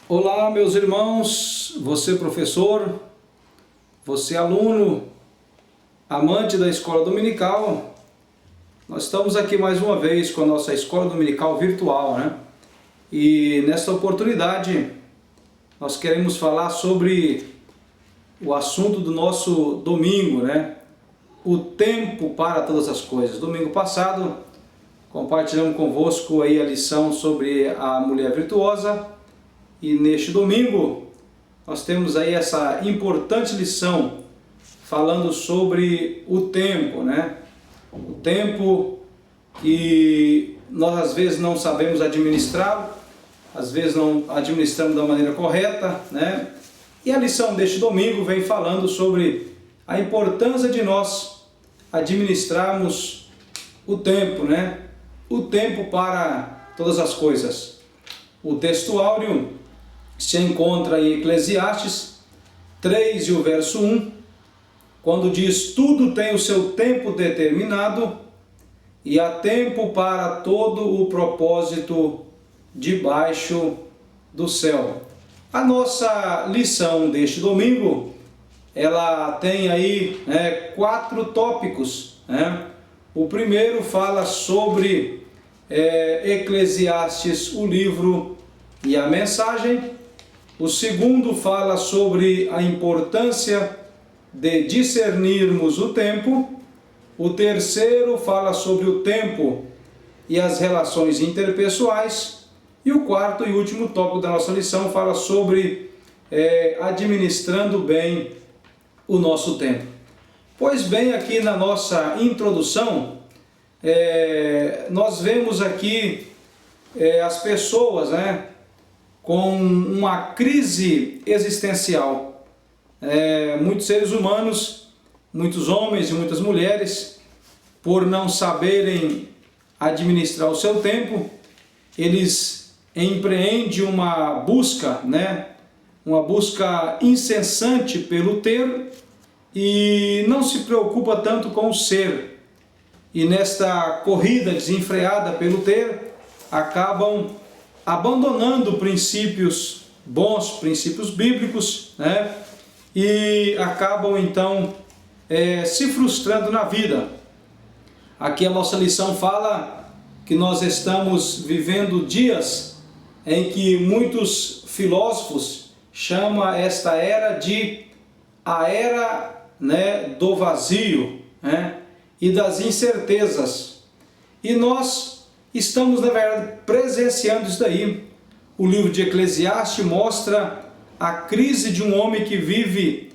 Olá, meus irmãos, você professor, você aluno, amante da escola dominical. Nós estamos aqui mais uma vez com a nossa escola dominical virtual, né? E nesta oportunidade nós queremos falar sobre o assunto do nosso domingo, né? O tempo para todas as coisas. Domingo passado compartilhamos convosco aí a lição sobre a mulher virtuosa. E neste domingo nós temos aí essa importante lição falando sobre o tempo, né? O tempo que nós às vezes não sabemos administrá-lo, às vezes não administramos da maneira correta, né? E a lição deste domingo vem falando sobre a importância de nós administrarmos o tempo, né? O tempo para todas as coisas. O texto áureo se encontra em Eclesiastes 3 e o verso 1, quando diz: tudo tem o seu tempo determinado e há tempo para todo o propósito debaixo do céu. A nossa lição deste domingo, ela tem aí 4 tópicos, né? O primeiro fala sobre Eclesiastes, o livro e a mensagem. O segundo fala sobre a importância de discernirmos o tempo. O terceiro fala sobre o tempo e as relações interpessoais. E o quarto e último tópico da nossa lição fala sobre administrando bem o nosso tempo. Pois bem, aqui na nossa introdução, nós vemos aqui as pessoas, com uma crise existencial. Muitos seres humanos, muitos homens e muitas mulheres, por não saberem administrar o seu tempo, eles empreendem uma busca, uma busca incessante pelo ter e não se preocupa tanto com o ser. E nesta corrida desenfreada pelo ter, acabam abandonando princípios bons, princípios bíblicos, e acabam então se frustrando na vida. Aqui a nossa lição fala que nós estamos vivendo dias em que muitos filósofos chamam esta era de a era do vazio, e das incertezas. E nós estamos, na verdade, presenciando isso daí. O livro de Eclesiastes mostra a crise de um homem que vive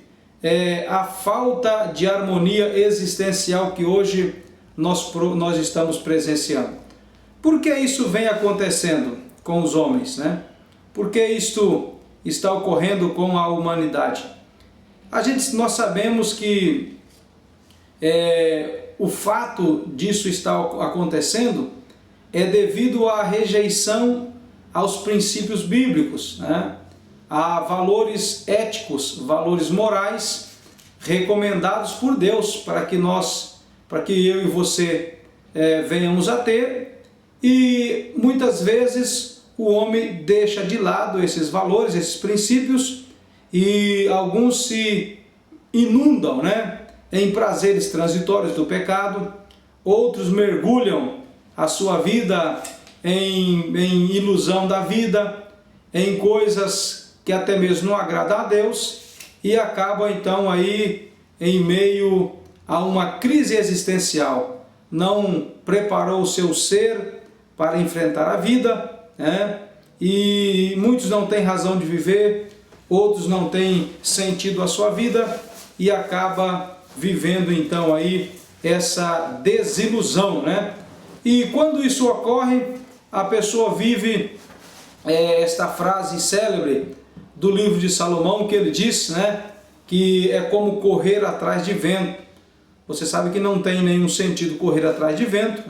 a falta de harmonia existencial que hoje nós estamos presenciando. Por que isso vem acontecendo com os homens, Por que isto está ocorrendo com a humanidade? Nós sabemos que o fato disso estar acontecendo é devido à rejeição aos princípios bíblicos, a valores éticos, valores morais recomendados por Deus para que eu e você venhamos a ter. E muitas vezes o homem deixa de lado esses valores, esses princípios, e alguns se inundam, em prazeres transitórios do pecado, outros mergulham a sua vida em ilusão da vida, em coisas que até mesmo não agradam a Deus, e acaba então aí em meio a uma crise existencial. Não preparou o seu ser para enfrentar a vida, e muitos não têm razão de viver, outros não têm sentido a sua vida, e acaba vivendo então aí essa desilusão, E quando isso ocorre, a pessoa vive esta frase célebre do livro de Salomão, que ele diz, que é como correr atrás de vento. Você sabe que não tem nenhum sentido correr atrás de vento,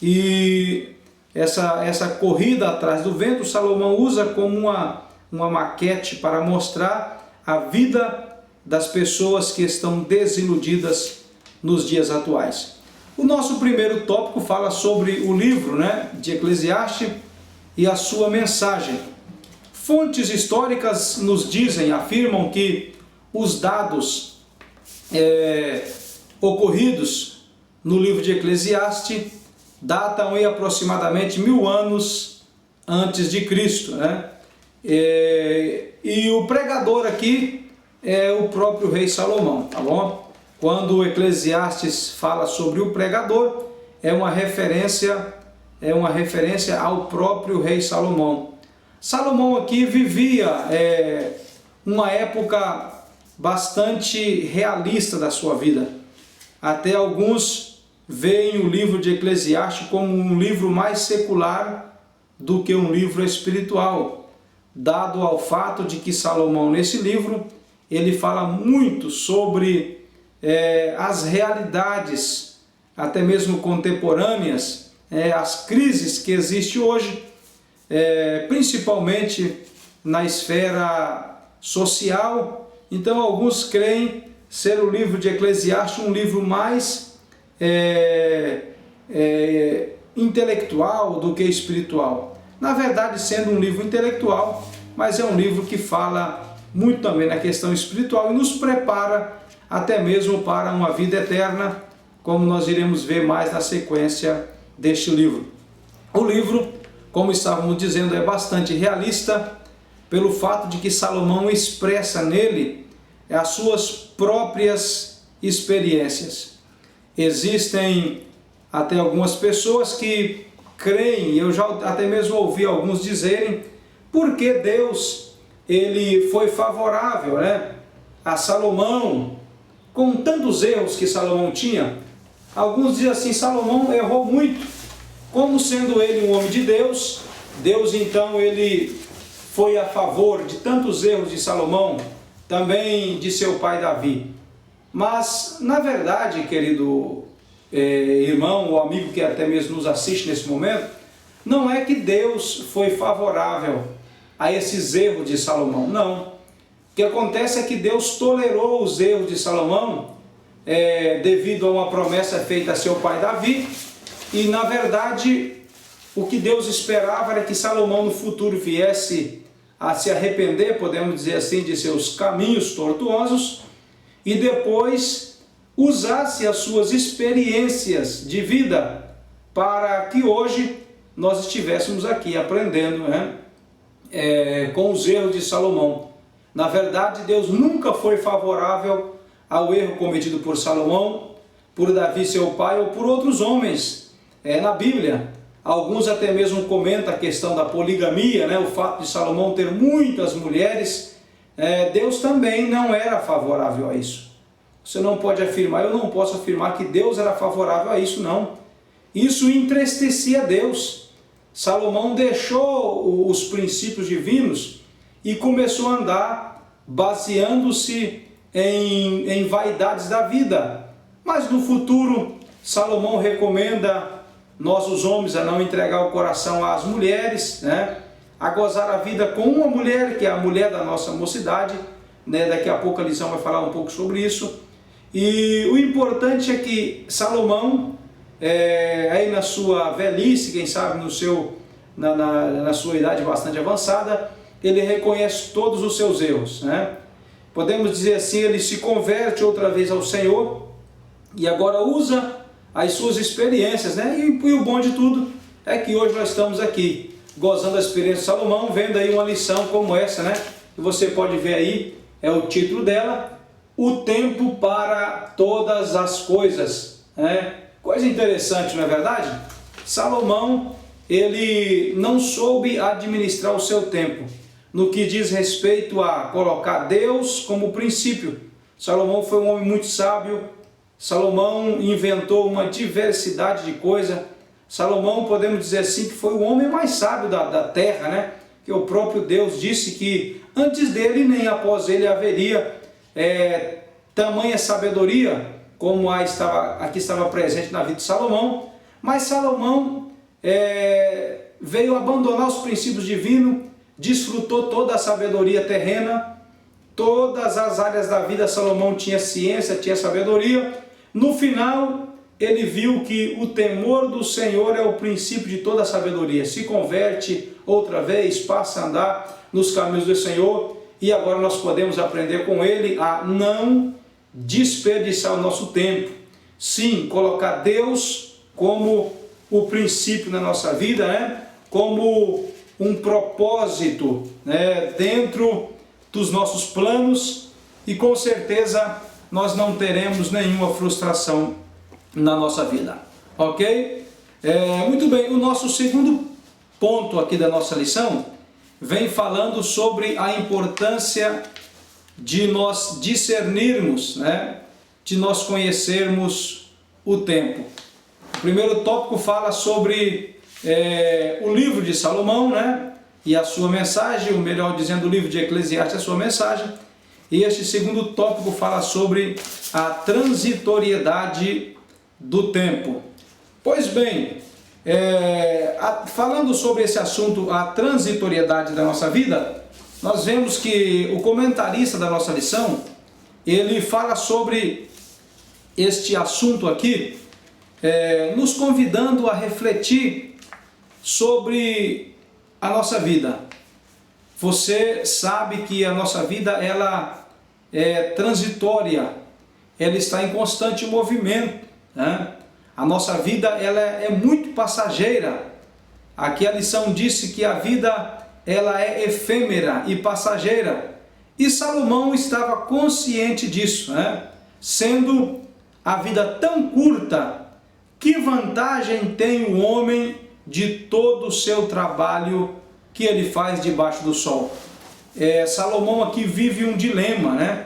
E essa corrida atrás do vento, Salomão usa como uma maquete para mostrar a vida das pessoas que estão desiludidas nos dias atuais. O nosso primeiro tópico fala sobre o livro de Eclesiastes e a sua mensagem. Fontes históricas nos dizem, afirmam que os dados ocorridos no livro de Eclesiastes datam aí aproximadamente 1000 anos antes de Cristo, né? E o pregador aqui é o próprio rei Salomão, tá bom? Quando o Eclesiastes fala sobre o pregador, é uma referência ao próprio rei Salomão. Salomão aqui vivia uma época bastante realista da sua vida. Até alguns veem o livro de Eclesiastes como um livro mais secular do que um livro espiritual, dado ao fato de que Salomão, nesse livro, ele fala muito sobre as realidades, até mesmo contemporâneas, as crises que existem hoje, principalmente na esfera social. Então alguns creem ser o livro de Eclesiastes um livro mais intelectual do que espiritual. Na verdade, sendo um livro intelectual, mas é um livro que fala muito também na questão espiritual e nos prepara até mesmo para uma vida eterna, como nós iremos ver mais na sequência deste livro. O livro, como estávamos dizendo, é bastante realista, pelo fato de que Salomão expressa nele as suas próprias experiências. Existem até algumas pessoas que creem, eu já até mesmo ouvi alguns dizerem, porque Deus ele foi favorável, né, a Salomão, com tantos erros que Salomão tinha. Alguns dizem assim, Salomão errou muito, como sendo ele um homem de Deus, Deus então ele foi a favor de tantos erros de Salomão, também de seu pai Davi. Mas, na verdade, querido irmão ou amigo que até mesmo nos assiste nesse momento, não é que Deus foi favorável a esses erros de Salomão, não. O que acontece é que Deus tolerou os erros de Salomão devido a uma promessa feita a seu pai Davi, e na verdade o que Deus esperava era que Salomão no futuro viesse a se arrepender, podemos dizer assim, de seus caminhos tortuosos, e depois usasse as suas experiências de vida para que hoje nós estivéssemos aqui aprendendo, né, com os erros de Salomão. Na verdade, Deus nunca foi favorável ao erro cometido por Salomão, por Davi seu pai ou por outros homens na Bíblia. Alguns até mesmo comentam a questão da poligamia, né, o fato de Salomão ter muitas mulheres. Deus também não era favorável a isso. Você não pode afirmar, eu não posso afirmar que Deus era favorável a isso, não. Isso entristecia Deus. Salomão deixou os princípios divinos e começou a andar baseando-se em vaidades da vida. Mas no futuro, Salomão recomenda nós os homens a não entregar o coração às mulheres, né, a gozar a vida com uma mulher, que é a mulher da nossa mocidade, né, daqui a pouco a lição vai falar um pouco sobre isso. E o importante é que Salomão, aí na sua velhice, quem sabe na sua idade bastante avançada, ele reconhece todos os seus erros, né? Podemos dizer assim, ele se converte outra vez ao Senhor e agora usa as suas experiências, né? E o bom de tudo é que hoje nós estamos aqui, gozando da experiência de Salomão, vendo aí uma lição como essa, né? Que você pode ver aí, é o título dela, O Tempo para Todas as Coisas, né? Coisa interessante, não é verdade? Salomão, ele não soube administrar o seu tempo, no que diz respeito a colocar Deus como princípio. Salomão foi um homem muito sábio. Salomão inventou uma diversidade de coisas. Salomão, podemos dizer assim, que foi o homem mais sábio da terra, né? Que o próprio Deus disse que antes dele nem após ele haveria tamanha sabedoria como aqui estava presente na vida de Salomão. Mas Salomão veio abandonar os princípios divinos, desfrutou toda a sabedoria terrena, todas as áreas da vida Salomão tinha ciência, tinha sabedoria. No final, ele viu que o temor do Senhor é o princípio de toda a sabedoria. Se converte outra vez, passa a andar nos caminhos do Senhor, e agora nós podemos aprender com ele a não desperdiçar o nosso tempo. Sim, colocar Deus como o princípio na nossa vida, né? Como um propósito, né? Dentro dos nossos planos, e com certeza nós não teremos nenhuma frustração na nossa vida, ok? Muito bem, o nosso segundo ponto aqui da nossa lição vem falando sobre a importância de nós discernirmos, né? De nós conhecermos o tempo. O primeiro tópico fala sobre o livro de Salomão, né? E a sua mensagem, ou melhor dizendo, o livro de Eclesiastes, a sua mensagem. E este segundo tópico fala sobre a transitoriedade do tempo. Pois bem, falando sobre esse assunto, a transitoriedade da nossa vida, nós vemos que o comentarista da nossa lição, ele fala sobre este assunto aqui, nos convidando a refletir sobre a nossa vida. Você sabe que a nossa vida, ela é transitória, ela está em constante movimento, né? A nossa vida, ela é muito passageira. Aqui a lição disse que a vida, ela é efêmera e passageira. E Salomão estava consciente disso, né? Sendo a vida tão curta, que vantagem tem o homem de todo o seu trabalho que ele faz debaixo do sol? Salomão aqui vive um dilema, né?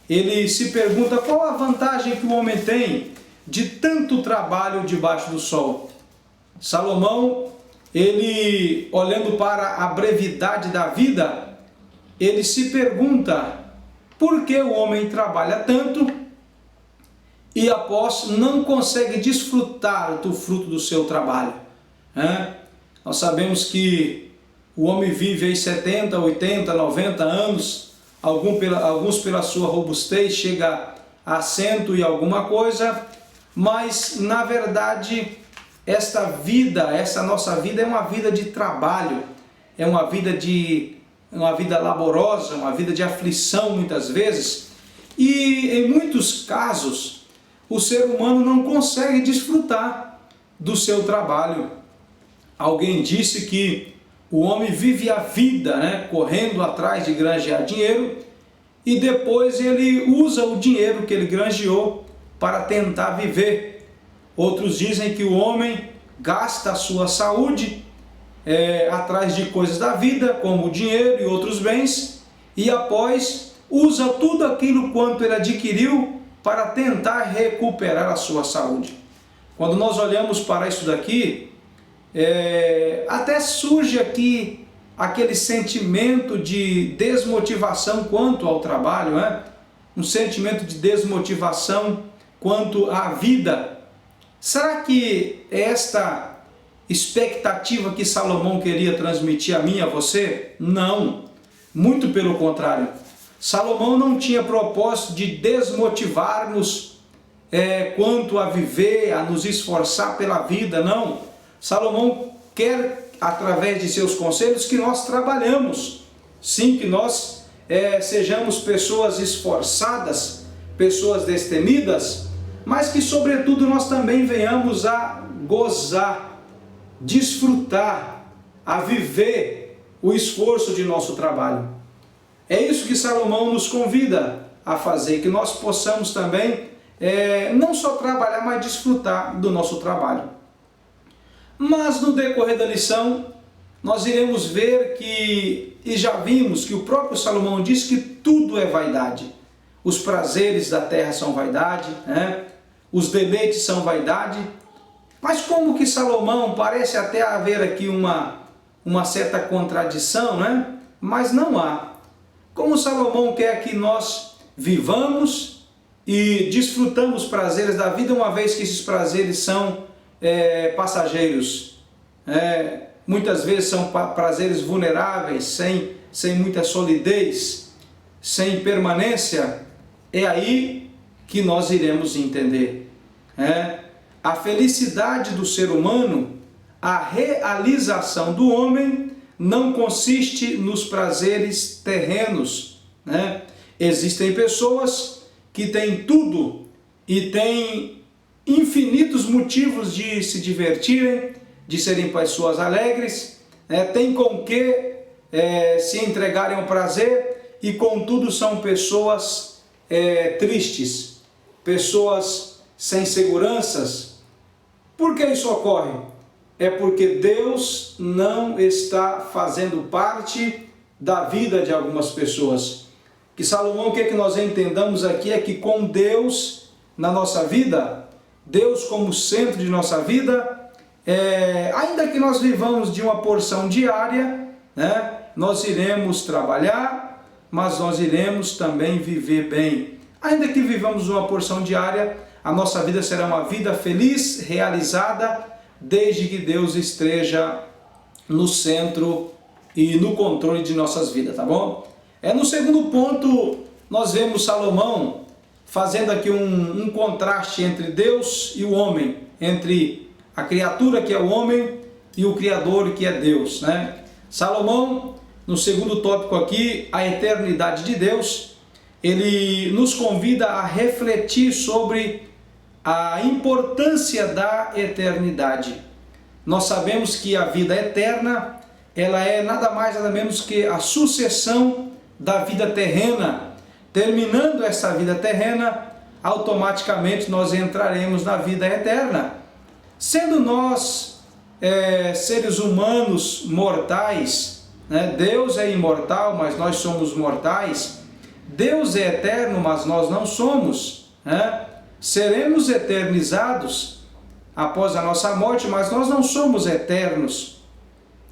Ele se pergunta qual a vantagem que o homem tem de tanto trabalho debaixo do sol. Salomão, ele olhando para a brevidade da vida, ele se pergunta por que o homem trabalha tanto e após não consegue desfrutar do fruto do seu trabalho, né? Nós sabemos que o homem vive aí 70, 80, 90 anos, alguns pela sua robustez chega a 100 e alguma coisa, mas na verdade essa nossa vida é uma vida de trabalho, é uma vida laborosa, uma vida de aflição muitas vezes, e em muitos casos o ser humano não consegue desfrutar do seu trabalho. Alguém disse que o homem vive a vida, né, correndo atrás de granjear dinheiro, e depois ele usa o dinheiro que ele granjeou para tentar viver. Outros dizem que o homem gasta a sua saúde atrás de coisas da vida, como o dinheiro e outros bens, e após usa tudo aquilo quanto ele adquiriu para tentar recuperar a sua saúde. Quando nós olhamos para isso daqui, até surge aqui aquele sentimento de desmotivação quanto ao trabalho, né? Um sentimento de desmotivação quanto à vida. Será que esta expectativa que Salomão queria transmitir a mim e a você? Não, muito pelo contrário. Salomão não tinha propósito de desmotivar-nos quanto a viver, a nos esforçar pela vida, não. Salomão quer, através de seus conselhos, que nós trabalhamos, sim, que nós sejamos pessoas esforçadas, pessoas destemidas, mas que sobretudo nós também venhamos a gozar, desfrutar, a viver o esforço de nosso trabalho. É isso que Salomão nos convida a fazer, que nós possamos também não só trabalhar, mas desfrutar do nosso trabalho. Mas no decorrer da lição, nós iremos ver que, e já vimos que o próprio Salomão diz que tudo é vaidade. Os prazeres da terra são vaidade, né? Os deleites são vaidade. Mas como que Salomão, parece até haver aqui uma certa contradição, né? Mas não há. Como Salomão quer que nós vivamos e desfrutamos prazeres da vida, uma vez que esses prazeres são passageiros, muitas vezes são prazeres vulneráveis, sem muita solidez, sem permanência, é aí que nós iremos entender. a felicidade do ser humano, a realização do homem, não consiste nos prazeres terrenos, né? Existem pessoas que têm tudo e têm infinitos motivos de se divertirem, de serem pessoas alegres, têm com que se entregarem ao prazer e contudo são pessoas tristes, pessoas sem seguranças. Por que isso ocorre? É porque Deus não está fazendo parte da vida de algumas pessoas. Que Salomão quer que nós entendamos aqui é que com Deus na nossa vida, Deus como centro de nossa vida, ainda que nós vivamos de uma porção diária, né, nós iremos trabalhar, mas nós iremos também viver bem. Ainda que vivamos uma porção diária, a nossa vida será uma vida feliz, realizada, desde que Deus esteja no centro e no controle de nossas vidas, tá bom? No segundo ponto, nós vemos Salomão fazendo aqui um contraste entre Deus e o homem, entre a criatura que é o homem e o Criador que é Deus, né? Salomão, no segundo tópico aqui, a eternidade de Deus, ele nos convida a refletir sobre a importância da eternidade. Nós sabemos que a vida eterna, ela é nada mais nada menos que a sucessão da vida terrena. Terminando essa vida terrena, automaticamente nós entraremos na vida eterna. Sendo nós seres humanos mortais, né? Deus é imortal, mas nós somos mortais. Deus é eterno, mas nós não somos, né? Seremos eternizados após a nossa morte, mas nós não somos eternos.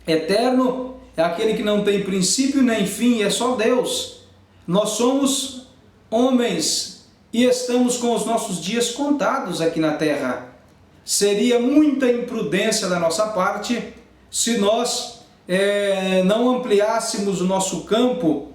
Eterno é aquele que não tem princípio nem fim, é só Deus. Nós somos homens e estamos com os nossos dias contados aqui na terra. Seria muita imprudência da nossa parte se nós não ampliássemos o nosso campo,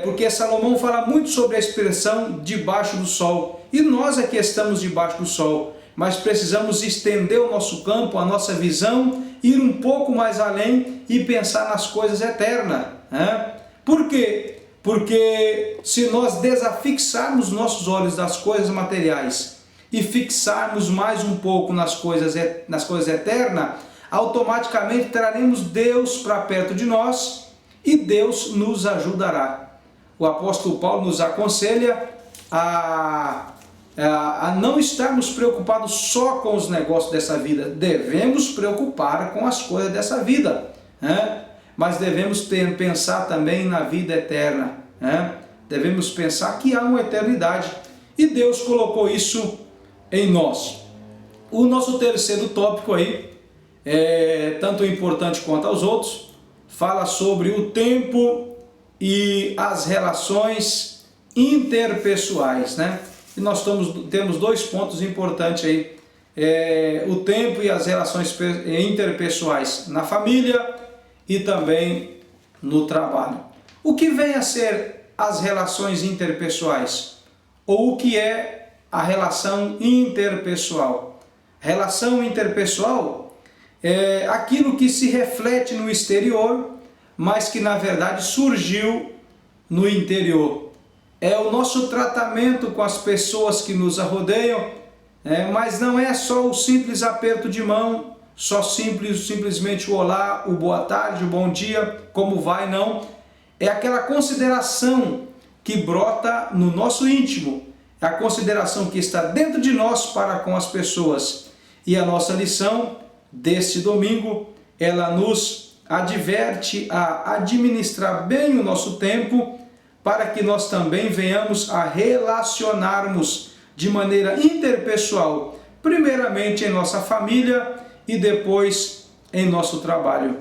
porque Salomão fala muito sobre a expressão debaixo do sol, e nós é que estamos debaixo do sol, mas precisamos estender o nosso campo, a nossa visão, ir um pouco mais além e pensar nas coisas eternas, né? Por quê? Porque se nós desafixarmos nossos olhos das coisas materiais e fixarmos mais um pouco nas coisas eternas, automaticamente traremos Deus para perto de nós e Deus nos ajudará. O apóstolo Paulo nos aconselha a não estarmos preocupados só com os negócios dessa vida. Devemos preocupar com as coisas dessa vida, né? Mas devemos pensar também na vida eterna, né? Devemos pensar que há uma eternidade e Deus colocou isso em nós. O nosso terceiro tópico aí, tanto importante quanto aos outros, fala sobre o tempo e as relações interpessoais, né? E nós temos dois pontos importantes aí, o tempo e as relações interpessoais na família e também no trabalho. O que vem a ser as relações interpessoais? Ou o que é a relação interpessoal? Relação interpessoal é aquilo que se reflete no exterior, mas que na verdade surgiu no interior. É o nosso tratamento com as pessoas que nos rodeiam, mas não é só o simples aperto de mão, só simplesmente o olá, o boa tarde, o bom dia, como vai, não. É aquela consideração que brota no nosso íntimo, é a consideração que está dentro de nós para com as pessoas. E a nossa lição deste domingo, ela nos adverte a administrar bem o nosso tempo, para que nós também venhamos a relacionarmos de maneira interpessoal, primeiramente em nossa família e depois em nosso trabalho.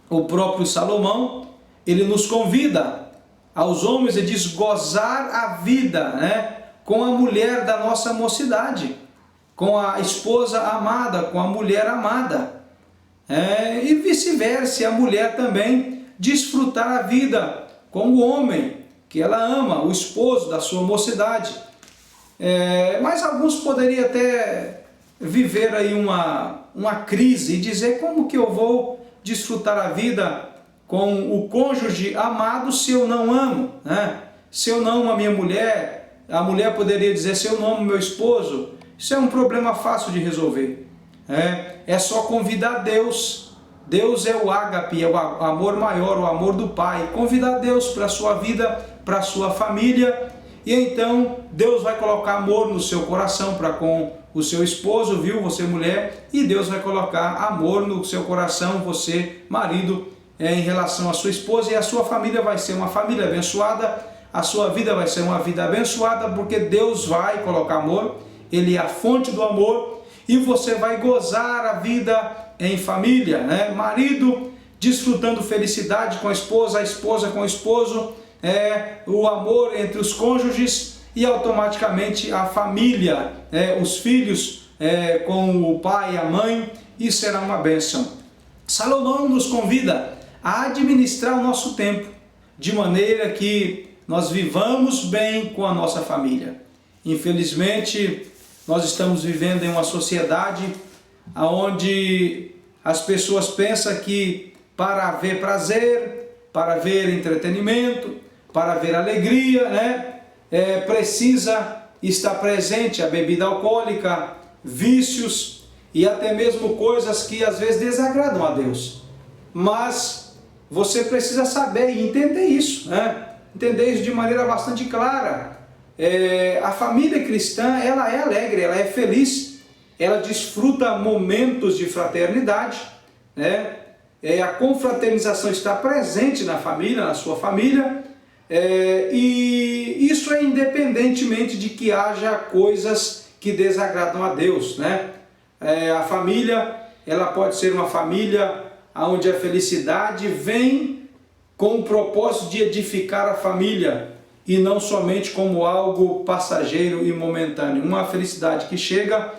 O próprio Salomão, ele nos convida aos homens e diz gozar a vida, né, com a mulher da nossa mocidade, com a esposa amada, com a mulher amada, e vice-versa, a mulher também desfrutar a vida com o homem que ela ama, o esposo da sua mocidade. Mas alguns poderiam até viver aí uma crise e dizer como que eu vou desfrutar a vida com o cônjuge amado se eu não amo, né? Se eu não amo a minha mulher, a mulher poderia dizer se eu não amo meu esposo. Isso é um problema fácil de resolver. É só convidar Deus. Deus é o ágape, é o amor maior, o amor do Pai. Convidar Deus para a sua vida, para a sua família, e então Deus vai colocar amor no seu coração para com o seu esposo, viu, você mulher, e Deus vai colocar amor no seu coração, você marido, em relação à sua esposa, e a sua família vai ser uma família abençoada, a sua vida vai ser uma vida abençoada, porque Deus vai colocar amor, Ele é a fonte do amor, e você vai gozar a vida em família, né? Marido desfrutando felicidade com a esposa com o esposo, o amor entre os cônjuges, e automaticamente a família, os filhos com o pai e a mãe, e será uma bênção. Salomão nos convida a administrar o nosso tempo, de maneira que nós vivamos bem com a nossa família. Infelizmente, nós estamos vivendo em uma sociedade onde as pessoas pensam que para haver prazer, para haver entretenimento, para haver alegria, precisa estar presente a bebida alcoólica, vícios e até mesmo coisas que às vezes desagradam a Deus. Mas você precisa saber e entender isso, entender isso de maneira bastante clara. A família cristã, ela é alegre, ela é feliz, ela desfruta momentos de fraternidade, a confraternização está presente na família, na sua família, e isso é independentemente de que haja coisas que desagradam a Deus, a família, ela pode ser uma família onde a felicidade vem com o propósito de edificar a família e não somente como algo passageiro e momentâneo. Uma felicidade que chega,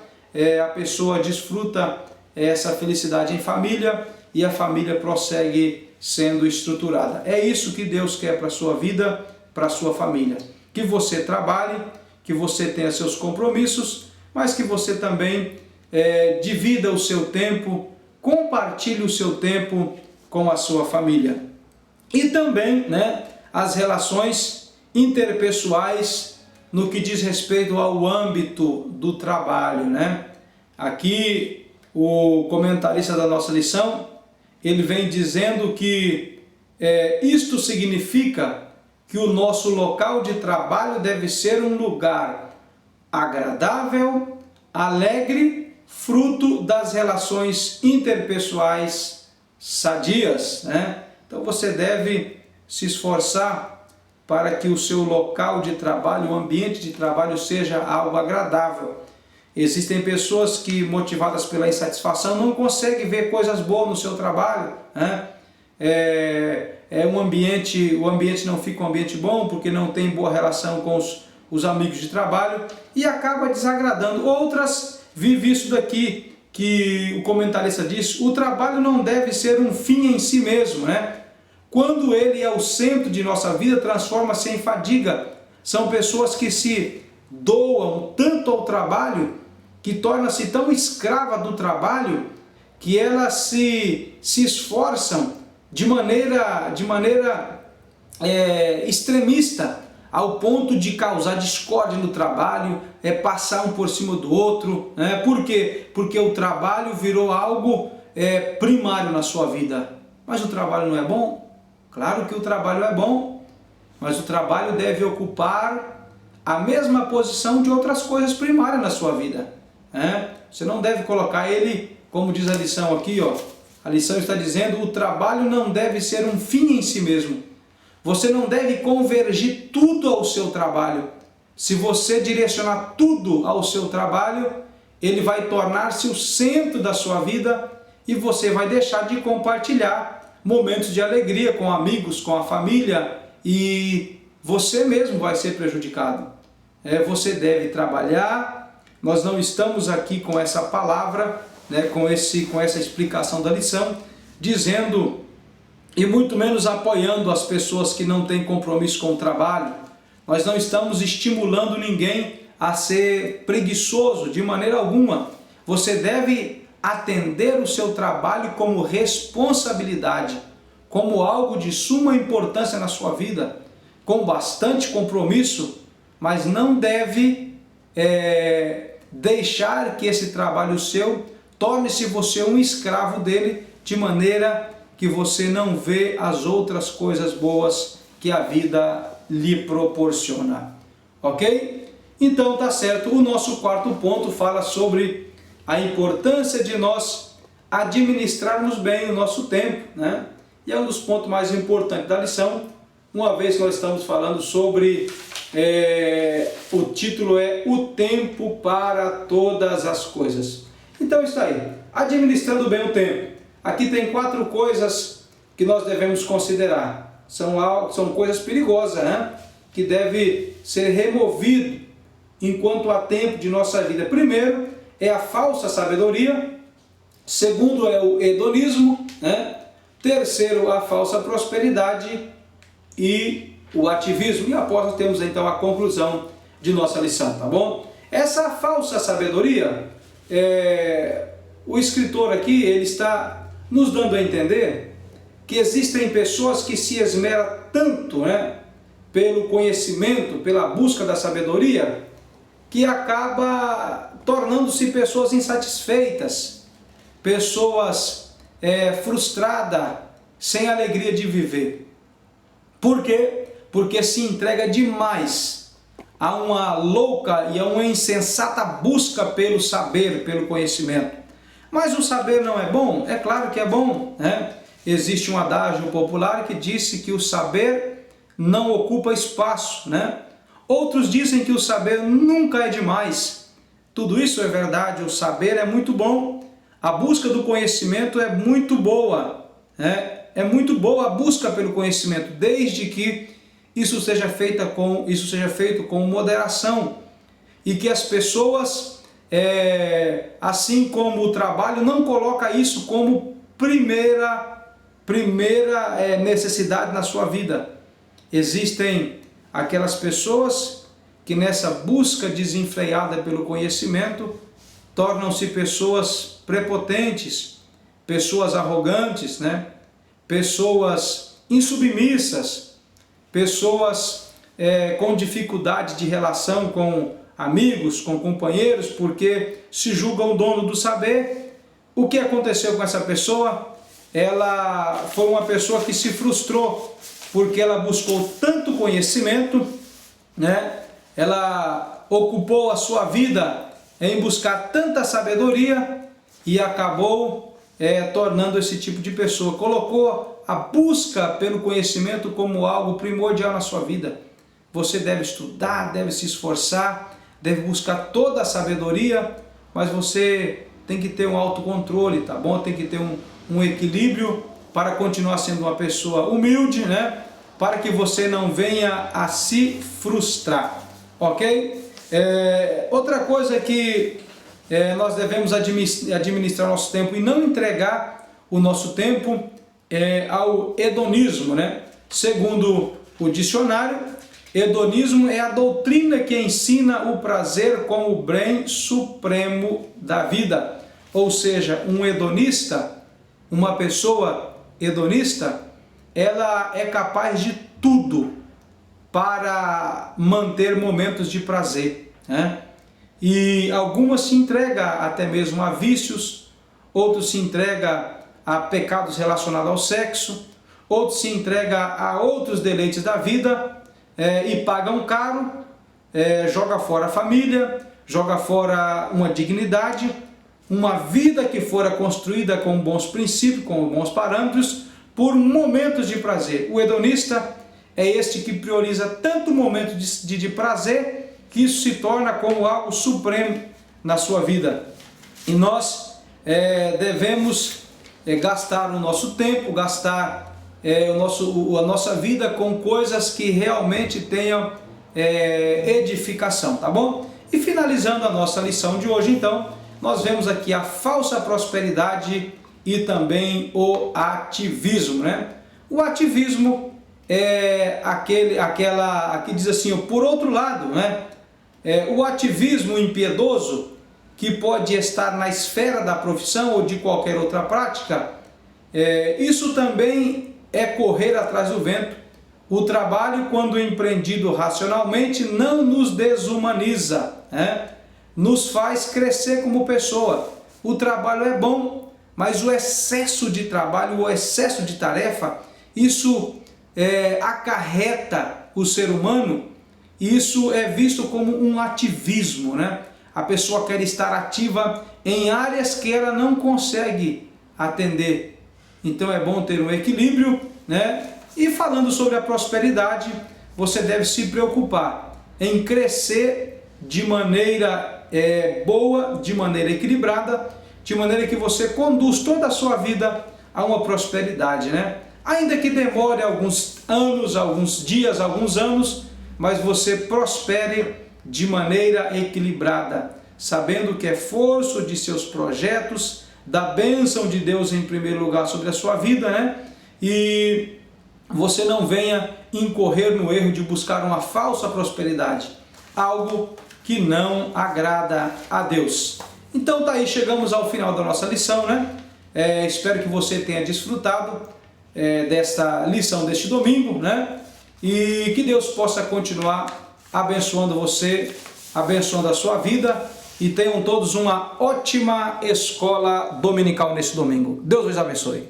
a pessoa desfruta essa felicidade em família e a família prossegue sendo estruturada. É isso que Deus quer para a sua vida, para a sua família. Que você trabalhe, que você tenha seus compromissos, mas que você também divida o seu tempo, compartilhe o seu tempo com a sua família. E também as relações interpessoais no que diz respeito ao âmbito do trabalho. Aqui o comentarista da nossa lição, ele vem dizendo que isto significa que o nosso local de trabalho deve ser um lugar agradável, alegre, fruto das relações interpessoais sadias. Então você deve se esforçar para que o seu local de trabalho, o ambiente de trabalho seja algo agradável. Existem pessoas que, motivadas pela insatisfação, não conseguem ver coisas boas no seu trabalho. O ambiente não fica um ambiente bom porque não tem boa relação com os amigos de trabalho e acaba desagradando. Outras vivem isso daqui, que o comentarista diz: o trabalho não deve ser um fim em si mesmo. Quando ele é o centro de nossa vida, transforma-se em fadiga. São pessoas que se doam tanto ao trabalho, que torna-se tão escrava do trabalho, que elas se esforçam de maneira extremista, ao ponto de causar discórdia no trabalho, passar um por cima do outro. Por quê? Porque o trabalho virou algo primário na sua vida. Mas o trabalho não é bom? Claro que o trabalho é bom, mas o trabalho deve ocupar a mesma posição de outras coisas primárias na sua vida. Você não deve colocar ele, como diz a lição aqui, a lição está dizendo: o trabalho não deve ser um fim em si mesmo. Você não deve convergir tudo ao seu trabalho. Se você direcionar tudo ao seu trabalho, ele vai tornar-se o centro da sua vida e você vai deixar de compartilhar momentos de alegria com amigos, com a família, e você mesmo vai ser prejudicado. Você deve trabalhar. Nós não estamos aqui com essa palavra, com essa explicação da lição, dizendo e muito menos apoiando as pessoas que não têm compromisso com o trabalho. Nós não estamos estimulando ninguém a ser preguiçoso de maneira alguma, Você deve atender o seu trabalho como responsabilidade, como algo de suma importância na sua vida, com bastante compromisso, mas não deve deixar que esse trabalho seu torne-se você um escravo dele, de maneira que você não vê as outras coisas boas que a vida lhe proporciona. Ok? Então tá certo, o nosso quarto ponto fala sobre a importância de nós administrarmos bem o nosso tempo, né? E é um dos pontos mais importantes da lição, uma vez que nós estamos falando sobre, o título é O Tempo para Todas as Coisas. Então isso aí, administrando bem o tempo. Aqui tem 4 coisas que nós devemos considerar. São coisas perigosas, né? Que deve ser removido enquanto há tempo de nossa vida. Primeiro é a falsa sabedoria. Segundo é o hedonismo, né? Terceiro, a falsa prosperidade e o ativismo. E após nós temos então a conclusão de nossa lição, tá bom? Essa falsa sabedoria, o escritor aqui, ele está nos dando a entender que existem pessoas que se esmeram tanto, né, pelo conhecimento, pela busca da sabedoria, que acaba tornando-se pessoas insatisfeitas, pessoas frustradas, sem alegria de viver. Por quê? Porque se entrega demais a uma louca e a uma insensata busca pelo saber, pelo conhecimento. Mas o saber não é bom? É claro que é bom, né? Existe um adágio popular que disse que o saber não ocupa espaço, né? Outros dizem que o saber nunca é demais. Tudo isso é verdade, o saber é muito bom, a busca do conhecimento é muito boa, né? É muito boa a busca pelo conhecimento, desde que isso seja feito com moderação e que as pessoas, assim como o trabalho, não coloca isso como primeira necessidade na sua vida. Existem aquelas pessoas que nessa busca desenfreada pelo conhecimento tornam-se pessoas prepotentes, pessoas arrogantes, né? Pessoas insubmissas, pessoas com dificuldade de relação com amigos, com companheiros, porque se julgam dono do saber. O que aconteceu com essa pessoa? Ela foi uma pessoa que se frustrou, porque ela buscou tanto conhecimento, né? Ela ocupou a sua vida em buscar tanta sabedoria e acabou tornando esse tipo de pessoa. Colocou a busca pelo conhecimento como algo primordial na sua vida. Você deve estudar, deve se esforçar, deve buscar toda a sabedoria, mas você tem que ter um autocontrole, tá bom? Tem que ter um equilíbrio para continuar sendo uma pessoa humilde, né? Para que você não venha a se frustrar, ok? Outra coisa que nós devemos administrar nosso tempo e não entregar o nosso tempo ao hedonismo, né? Segundo o dicionário, hedonismo é a doutrina que ensina o prazer como o bem supremo da vida. Ou seja, um hedonista, uma pessoa hedonista, ela é capaz de tudo para manter momentos de prazer, né? E algumas se entregam até mesmo a vícios, outros se entregam a pecados relacionados ao sexo, outros se entregam a outros deleites da vida e pagam caro, joga fora a família, joga fora uma dignidade, uma vida que fora construída com bons princípios, com bons parâmetros, por momentos de prazer. O hedonista é este que prioriza tanto momento de prazer, que isso se torna como algo supremo na sua vida. E nós devemos gastar o nosso tempo, gastar a nossa vida com coisas que realmente tenham edificação, tá bom? E finalizando a nossa lição de hoje, então, nós vemos aqui a falsa prosperidade e também o ativismo, né? O ativismo é aquela que diz assim, por outro lado, né? O ativismo impiedoso, que pode estar na esfera da profissão ou de qualquer outra prática, isso também é correr atrás do vento. O trabalho, quando empreendido racionalmente, não nos desumaniza, nos faz crescer como pessoa. O trabalho é bom, mas o excesso de trabalho, o excesso de tarefa, isso acarreta o ser humano. Isso é visto como um ativismo, A pessoa quer estar ativa em áreas que ela não consegue atender. Então é bom ter um equilíbrio, E falando sobre a prosperidade, você deve se preocupar em crescer de maneira boa, de maneira equilibrada, de maneira que você conduz toda a sua vida a uma prosperidade, Ainda que demore alguns anos, alguns dias, alguns anos, mas você prospere de maneira equilibrada, sabendo que é força de seus projetos, da bênção de Deus em primeiro lugar sobre a sua vida, E você não venha incorrer no erro de buscar uma falsa prosperidade, algo que não agrada a Deus. Então tá aí, chegamos ao final da nossa lição, espero que você tenha desfrutado desta lição deste domingo, E que Deus possa continuar abençoando você, abençoando a sua vida, e tenham todos uma ótima escola dominical nesse domingo. Deus os abençoe.